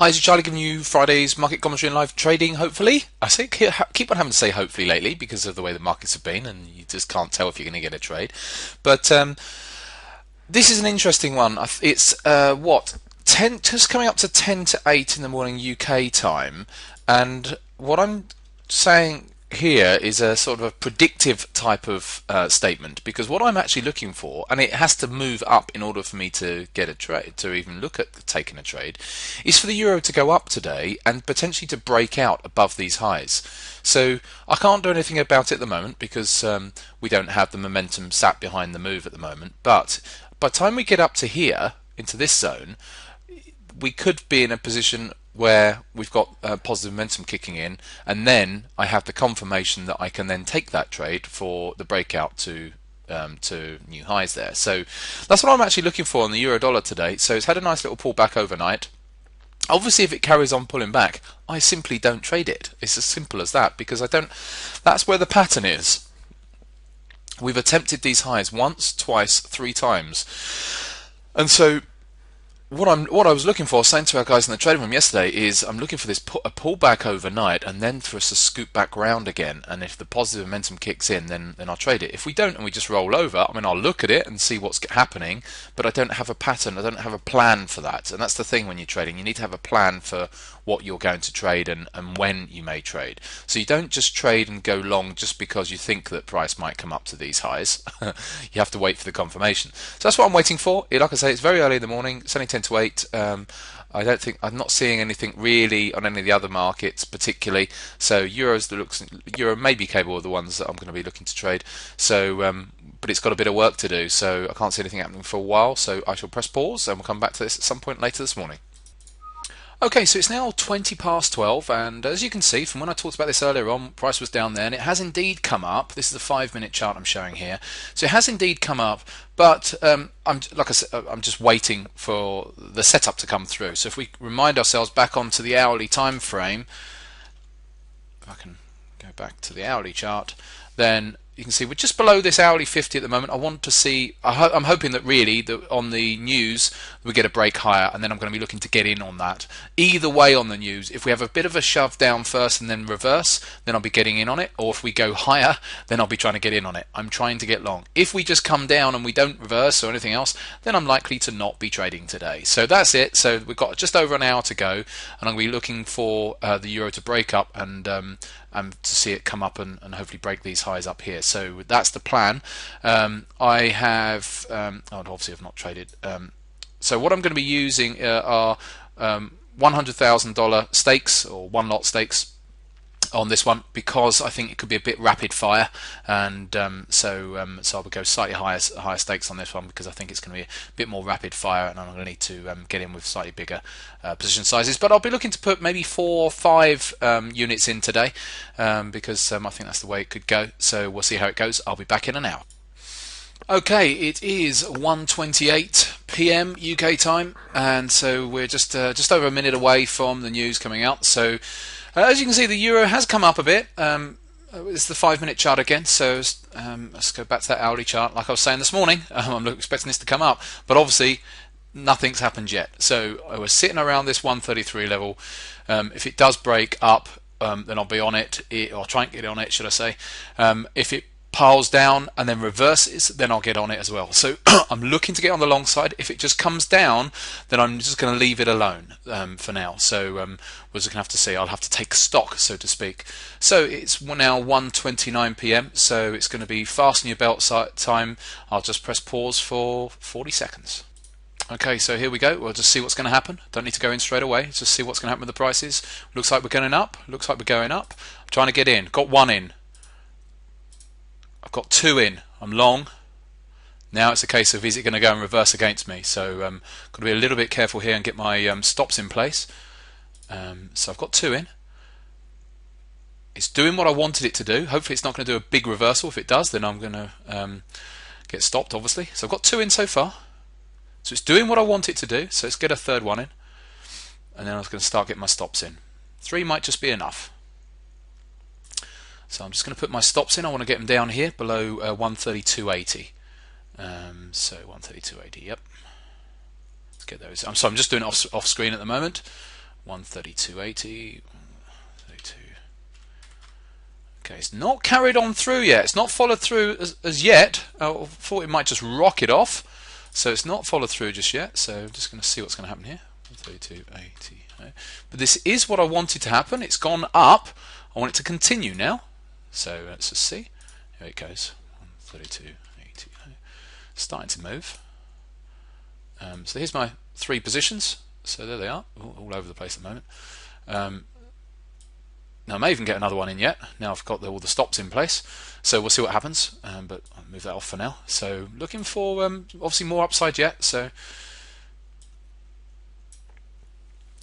Hi, this is Charlie giving you Friday's market commentary and live trading, hopefully. I say keep on having to say hopefully lately because of the way the markets have been and you just can't tell if you're going to get a trade. But this is an interesting one. It's what 10 just coming up to 10 to 8 in the morning UK time, and what I'm saying here is a sort of a predictive type of statement, because what I'm actually looking for, and it has to move up in order for me to get a trade, to even look at taking a trade, is for the euro to go up today and potentially to break out above these highs. So I can't do anything about it at the moment because we don't have the momentum sat behind the move at the moment, but by the time we get up to here into this zone, we could be in a position where we've got positive momentum kicking in, and then I have the confirmation that I can then take that trade for the breakout to new highs there. So that's what I'm actually looking for on the euro dollar today. So it's had a nice little pullback overnight. Obviously, if it carries on pulling back, I simply don't trade it. It's as simple as that, because I don't. That's where the pattern is. We've attempted these highs once, twice, three times, and so what I was looking for, saying to our guys in the trading room yesterday, is I'm looking for this a pullback overnight and then for us to scoop back round again. And if the positive momentum kicks in, then I'll trade it. If we don't and we just roll over, I mean, I'll look at it and see what's happening, but I don't have a pattern. I don't have a plan for that. And that's the thing when you're trading. You need to have a plan for what you're going to trade and when you may trade. So you don't just trade and go long just because you think that price might come up to these highs. You have to wait for the confirmation. So that's what I'm waiting for. Like I say, it's very early in the morning. It's only 10 to 8. I don't think I'm not seeing anything really on any of the other markets particularly. So euro may be capable of the ones that I'm going to be looking to trade. So but it's got a bit of work to do. So I can't see anything happening for a while. So I shall press pause and we'll come back to this at some point later this morning. Okay, so it's now 20 past 12, and as you can see from when I talked about this earlier on, price was down there, and it has indeed come up. This is the 5-minute chart I'm showing here. So it has indeed come up, but like I said, I'm just waiting for the setup to come through. So if we remind ourselves back onto the hourly time frame, if I can go back to the hourly chart, then you can see we're just below this hourly 50 at the moment. I want to see, I'm hoping that really that on the news we get a break higher, and then I'm going to be looking to get in on that. Either way on the news, if we have a bit of a shove down first and then reverse, then I'll be getting in on it, or if we go higher, then I'll be trying to get in on it. I'm trying to get long. If we just come down and we don't reverse or anything else, then I'm likely to not be trading today. So that's it. So we've got just over an hour to go, and I'm going to be looking for the euro to break up and to see it come up and hopefully break these highs up here. So that's the plan. I have obviously I've not traded. So what I'm going to be using are $100,000 stakes, or one lot stakes on this one, because I think it could be a bit rapid fire, and so I would go slightly higher stakes on this one, because I think it's going to be a bit more rapid fire, and I'm going to need to get in with slightly bigger position sizes. But I'll be looking to put maybe 4 or 5 units in today, because I think that's the way it could go. So we'll see how it goes. I'll be back in an hour. Okay, it is 1:28 p.m. UK time, and so we're just over a minute away from the news coming out. So as you can see, the euro has come up a bit. It's the 5-minute chart again, so let's go back to that hourly chart. Like I was saying this morning, I'm expecting this to come up, but obviously nothing's happened yet. So we're sitting around this 133 level. If it does break up, then I'll be on it, or try and get on it, should I say. If it piles down and then reverses, then I'll get on it as well. So I'm looking to get on the long side. If it just comes down, then I'm just going to leave it alone for now. So we're just going to have to see. I'll have to take stock, so to speak. So it's now 1:29 p.m. So it's going to be fasten your belt time. I'll just press pause for 40 seconds. Okay, so here we go. We'll just see what's going to happen. Don't need to go in straight away. Just see what's going to happen with the prices. Looks like we're going up. Looks like we're going up. I'm trying to get in. Got 1 in. I've got 2 in. I'm long. Now it's a case of, is it going to go and reverse against me? So got to be a little bit careful here and get my stops in place. So I've got 2 in. It's doing what I wanted it to do. Hopefully it's not going to do a big reversal. If it does, then I'm going to get stopped, obviously. So I've got 2 in so far. So it's doing what I want it to do. So let's get a third one in. And then I was going to start getting my stops in. 3 might just be enough. So I'm just going to put my stops in. I want to get them down here below 132.80. So 132.80, yep. Let's get those. I'm sorry, I'm just doing it off screen at the moment. 132.80. 32. Okay, it's not carried on through yet. It's not followed through as yet. I thought it might just rocket off. So it's not followed through just yet. So I'm just going to see what's going to happen here. 132.80. But this is what I wanted to happen. It's gone up. I want it to continue now. So let's just see. Here it goes. 132.80. Starting to move. So here's my 3 positions. So there they are, all over the place at the moment. Now I may even get another one in yet. Now I've got all the stops in place. So we'll see what happens. But I'll move that off for now. So looking for obviously more upside yet. So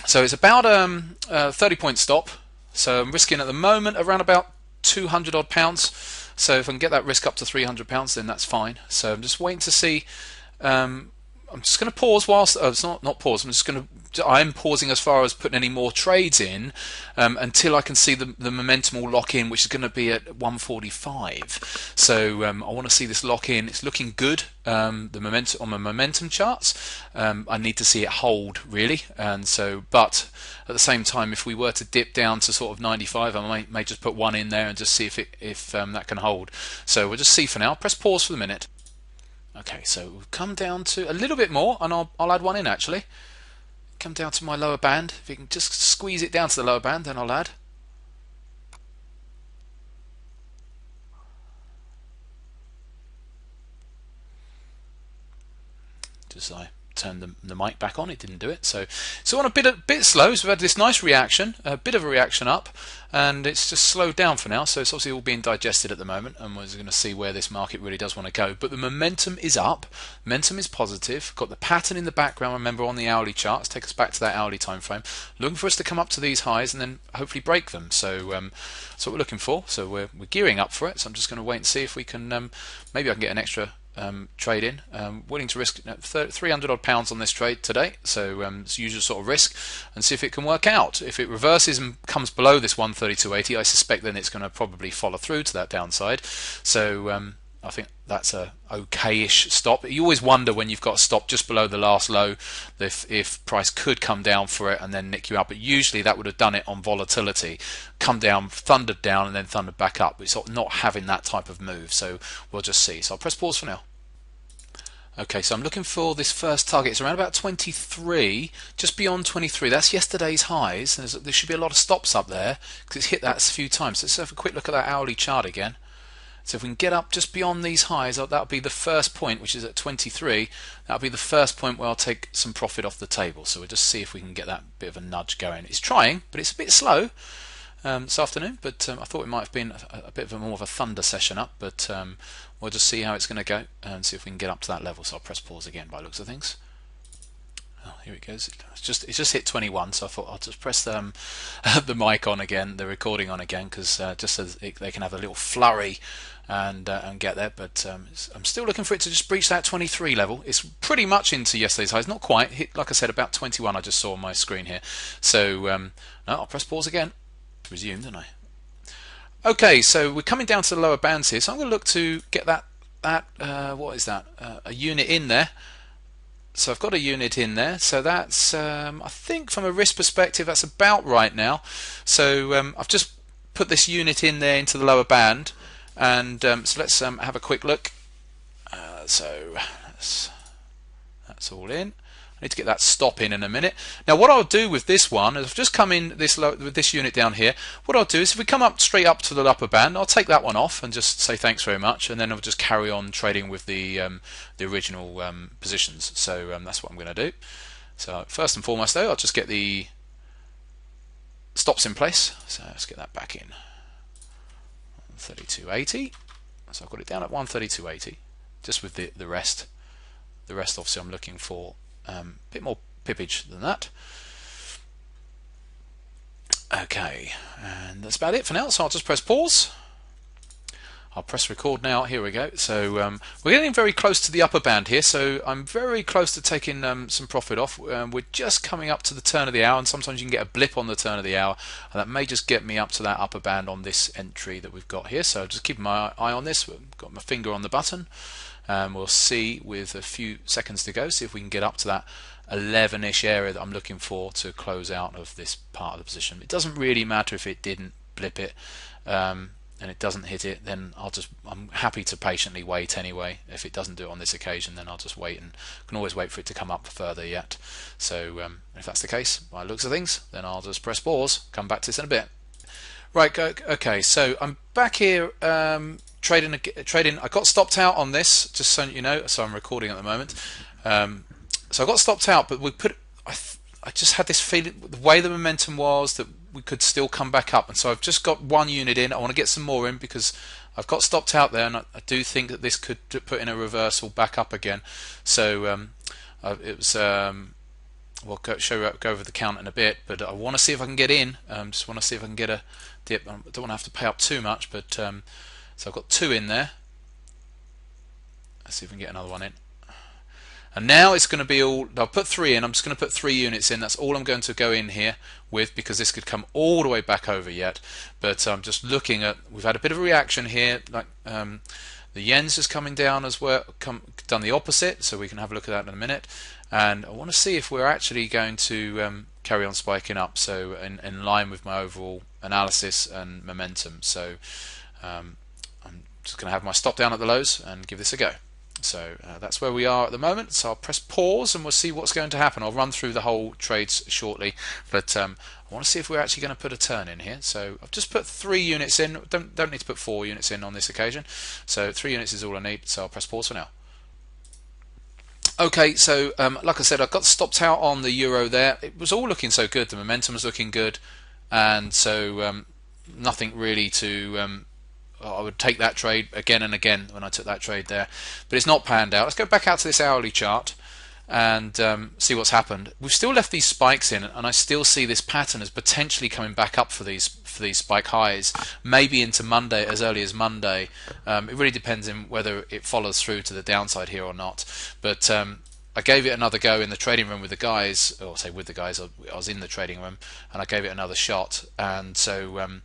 it's about a 30-point stop. So I'm risking at the moment around about 200 odd pounds. So if I can get that risk up to 300 pounds, then that's fine. So I'm just waiting to see. I'm just going to pause whilst it's not pause. I'm pausing as far as putting any more trades in until I can see the momentum will lock in, which is going to be at 145. So I want to see this lock in. It's looking good. The momentum on my momentum charts. I need to see it hold really, and so. But at the same time, if we were to dip down to sort of 95, I may just put one in there and just see if that can hold. So we'll just see for now. Press pause for the minute. Okay, so we've come down to a little bit more, and I'll add one in actually. Come down to my lower band. If you can just squeeze it down to the lower band, then I'll add. Just I turned the mic back on, it didn't do it. So on a bit slow. So we've had this nice reaction, a bit of a reaction up, and it's just slowed down for now. So it's obviously all being digested at the moment, and we're going to see where this market really does want to go. But the momentum is up, momentum is positive. Got the pattern in the background. Remember on the hourly charts, take us back to that hourly time frame. Looking for us to come up to these highs and then hopefully break them. So that's what we're looking for. So we're gearing up for it. So I'm just going to wait and see if we can. Maybe I can get an extra. Trade in. Willing to risk 300 odd pounds on this trade today, so it's usual sort of risk, and see if it can work out. If it reverses and comes below this 132.80, I suspect then it's going to probably follow through to that downside. So I think that's a okay-ish stop. You always wonder when you've got a stop just below the last low if price could come down for it and then nick you up, but usually that would have done it on volatility, come down, thundered down and then thundered back up. It's not having that type of move, so we'll just see. So I'll press pause for now. Okay, so I'm looking for this first target. It's around about 23, just beyond 23. That's yesterday's highs. There should be a lot of stops up there because it's hit that a few times. So let's have a quick look at that hourly chart again. So if we can get up just beyond these highs, that'll be the first point, which is at 23. That'll be the first point where I'll take some profit off the table. So we'll just see if we can get that bit of a nudge going. It's trying, but it's a bit slow this afternoon. But I thought it might have been a bit of more of a thunder session up. But we'll just see how it's going to go and see if we can get up to that level. So I'll press pause again by the looks of things. Oh, here it goes. It's just hit 21, so I thought I'll just press the mic on again, the recording on again, because just so they can have a little flurry and get there. But I'm still looking for it to just breach that 23 level. It's pretty much into yesterday's highs, not quite. Hit, like I said, about 21. I just saw on my screen here. So no, I'll press pause again. Resume, didn't I? Okay, so we're coming down to the lower bands here. So I'm going to look to get that what is that? A unit in there. So I've got a unit in there, so that's I think from a risk perspective that's about right now. So I've just put this unit in there into the lower band, and so let's have a quick look. So that's all in. I need to get that stop in a minute. Now what I'll do with this one is I've just come in with this unit down here. What I'll do is if we come up straight up to the upper band, I'll take that one off and just say thanks very much, and then I'll just carry on trading with the original positions. So that's what I'm going to do. So first and foremost though, I'll just get the stops in place. So let's get that back in. 132.80. So I've got it down at 132.80, just with the rest. The rest obviously I'm looking for a bit more pippage than that. Okay, and that's about it for now, so I'll just press pause. I'll press record now. Here we go. So we're getting very close to the upper band here, so I'm very close to taking some profit off. We're just coming up to the turn of the hour, and sometimes you can get a blip on the turn of the hour, and that may just get me up to that upper band on this entry that we've got here. So just keep my eye on this. I've got my finger on the button. We'll see with a few seconds to go, see if we can get up to 11-ish area that I'm looking for to close out of this part of the position. It doesn't really matter if it didn't blip it and it doesn't hit it, then I'm happy to patiently wait anyway. If it doesn't do it on this occasion, then I'll just wait, and can always wait for it to come up further yet. So if that's the case, by the looks of things, then I'll just press pause, come back to this in a bit. Right, okay, so I'm back here trading. I got stopped out on this, just so you know, so I'm recording at the moment. So I got stopped out, but I just had this feeling, the way the momentum was, that we could still come back up, and so I've just got one unit in. I want to get some more in because I've got stopped out there, and I do think that this could put in a reversal back up again. So it was we'll go over the count in a bit, but I want to see if I can get in. Just want to see if I can get a dip. I don't want to have to pay up too much, but so I've got 2 in there. Let's see if we can get another one in. And now it's going to be all, I'll put 3 in, I'm just going to put 3 units in, that's all I'm going to go in here with, because this could come all the way back over yet. But I'm just looking at, we've had a bit of a reaction here, like the yen's is coming down as well, done the opposite, so we can have a look at that in a minute. And I want to see if we're actually going to carry on spiking up, so in line with my overall analysis and momentum. So I'm just going to have my stop down at the lows and give this a go. So that's where we are at the moment. So I'll press pause and we'll see what's going to happen. I'll run through the whole trades shortly, but I want to see if we're actually going to put a turn in here. So I've just put 3 units in. Don't need to put 4 units in on this occasion. So 3 units is all I need. So I'll press pause for now. Okay, so like I said, I got stopped out on the euro there. It was all looking so good. The momentum was looking good, and so nothing really to. I would take that trade again and again when I took that trade there, but it's not panned out. Let's go back out to this hourly chart and see what's happened. We've still left these spikes in, and I still see this pattern as potentially coming back up for these spike highs, maybe into Monday, as early as Monday. It really depends on whether it follows through to the downside here or not. But I gave it another go in the trading room with the guys, or say with the guys, I was in the trading room, and I gave it another shot. And so,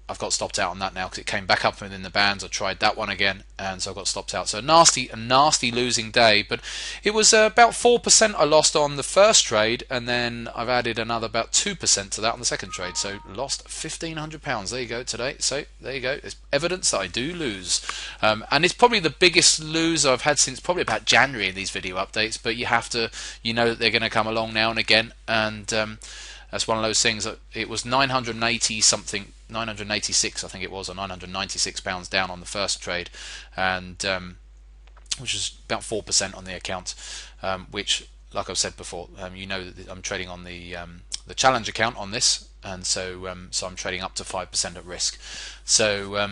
I've got stopped out on that now because it came back up within the bands. I tried that one again, and so I got stopped out. So a nasty losing day, but it was about 4% I lost on the first trade, and then I've added another about 2% to that on the second trade. So lost £1,500. There you go today. So there you go. It's evidence that I do lose, and it's probably the biggest lose I've had since probably about January in these video updates. But you have to, you know, that they're going to come along now and again, and that's one of those things. That it was 980 something. 986 I think it was, or 996 pounds down on the first trade, and which is about 4% on the account, which, like I've said before, you know that I'm trading on the challenge account on this, and so so I'm trading up to 5% at risk. So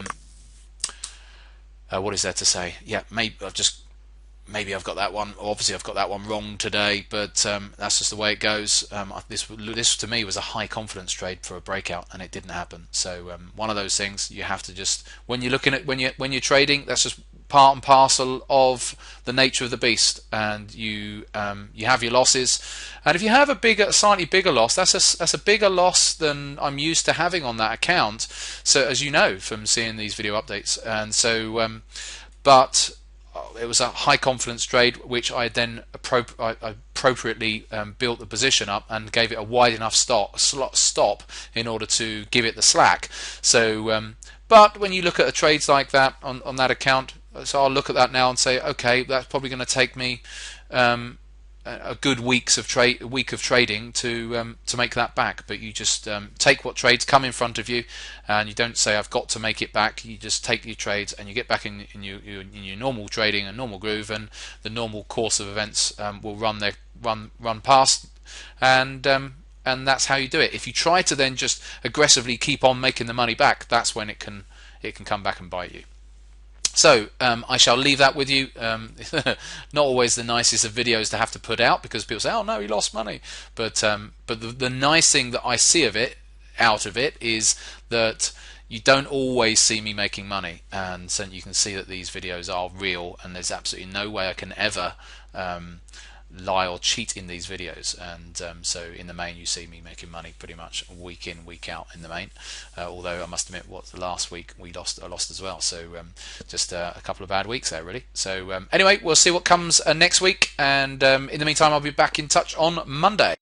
what is there to say? Yeah, maybe I've got that one. Obviously, I've got that one wrong today, but that's just the way it goes. This to me was a high confidence trade for a breakout, and it didn't happen. So one of those things you have to just, when you're looking at when you're trading, that's just part and parcel of the nature of the beast, and you have your losses. And if you have a slightly bigger loss, that's a bigger loss than I'm used to having on that account. So as you know from seeing these video updates, and so but it was a high confidence trade, which I then appropriately built the position up and gave it a wide enough stop in order to give it the slack. So but when you look at trades like that on that account, so I'll look at that now and say, okay, that's probably going to take me a good week of trading to make that back. But you just take what trades come in front of you, and you don't say I've got to make it back. You just take your trades and you get back in your normal trading and normal groove, and the normal course of events will run past, and that's how you do it. If you try to then just aggressively keep on making the money back, that's when it can come back and bite you. So I shall leave that with you. Not always the nicest of videos to have to put out, because people say, "Oh no, he lost money." But the nice thing that I see out of it is that you don't always see me making money, and so you can see that these videos are real, and there's absolutely no way I can ever lie or cheat in these videos, and so in the main you see me making money pretty much week in, week out in the main, although I must admit the last week I lost as well, so just a couple of bad weeks there really. So anyway, we'll see what comes next week, and in the meantime I'll be back in touch on Monday.